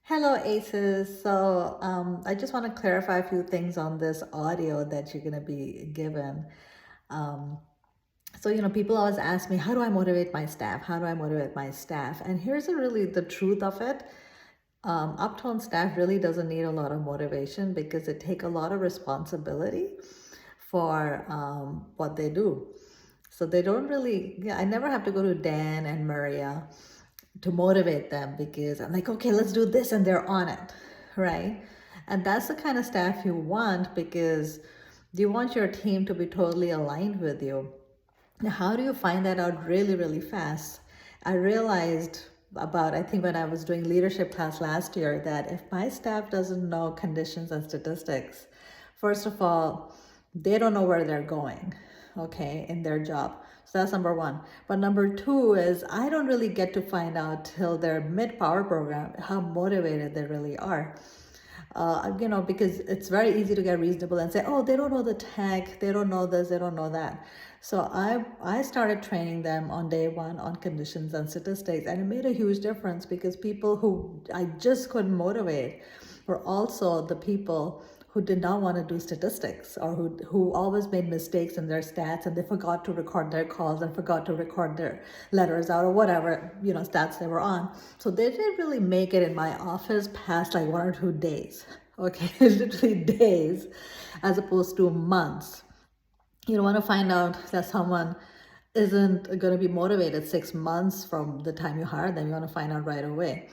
Hello, Aces. I just want to clarify a few things on this audio that you're going to be given. Um, People always ask me, how do I motivate my staff? How do I motivate my staff? And here's really the truth of it. Uptone staff really doesn't need a lot of motivation because they take a lot of responsibility for what they do. So they don't really, yeah, I never have to go to Dan and Maria to motivate them because I'm like, okay, let's do this, and they're on it, right? And that's the kind of staff you want because you want your team to be totally aligned with you. Now, how do you find that out really, really fast? I realized I think when I was doing leadership class last year, that if my staff doesn't know conditions and statistics, first of all, they don't know where they're going, okay, in their job. So that's number one. But number two is I don't really get to find out till their mid-power program how motivated they really are. Because it's very easy to get reasonable and say, oh, they don't know the tech, they don't know this, they don't know that. So I started training them on day one on conditions and statistics, and it made a huge difference because people who I just couldn't motivate were also the people who did not want to do statistics, or who always made mistakes in their stats, and they forgot to record their calls and forgot to record their letters out, or whatever stats they were on. So they didn't really make it in my office past like 1 or 2 days. Okay, literally days, as opposed to months. You don't want to find out that someone isn't going to be motivated 6 months from the time you hire them. You want to find out right away.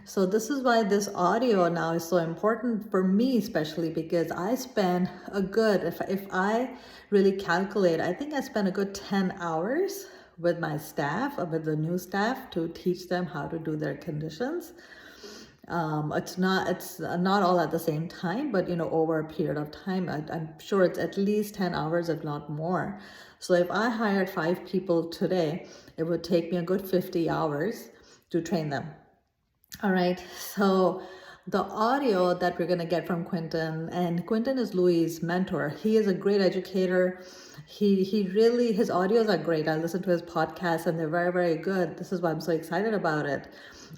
So this is why this audio now is so important for me, especially because I spend a good, if I really calculate, I think I spend a good 10 hours with my staff, with the new staff, to teach them how to do their conditions. It's not all at the same time, but over a period of time, I'm sure it's at least 10 hours, if not more. So if I hired 5 people today, it would take me a good 50 hours to train them. All right, so the audio that we're going to get from Quentin, and Quentin is Louis' mentor. He is a great educator. He really, his audios are great. I listen to his podcast and they're very, very good. This is why I'm so excited about it.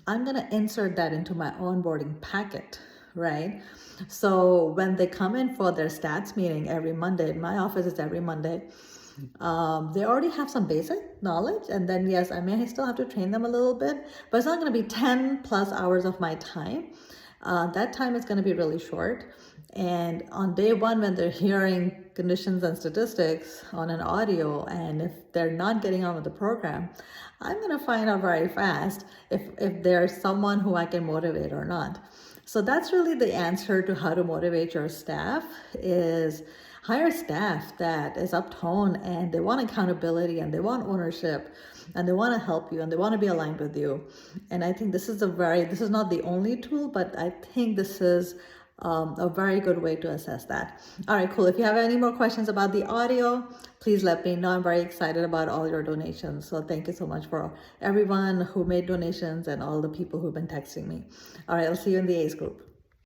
I'm going to insert that into my onboarding packet, right? So when they come in for their stats meeting every Monday, my office is every Monday, they already have some basic knowledge, and then yes, I may still have to train them a little bit, but it's not going to be 10 plus hours of my time. That time is going to be really short. And on day one, when they're hearing conditions and statistics on an audio, and if they're not getting on with the program, I'm going to find out very fast if there's someone who I can motivate or not. So that's really the answer to how to motivate your staff, is hire staff that is uptone and they want accountability and they want ownership and they want to help you and they want to be aligned with you. And I think this is not the only tool, but I think this is a very good way to assess that. All right, cool. If you have any more questions about the audio, please let me know. I'm very excited about all your donations. So thank you so much for everyone who made donations and all the people who've been texting me. All right, I'll see you in the ACE group.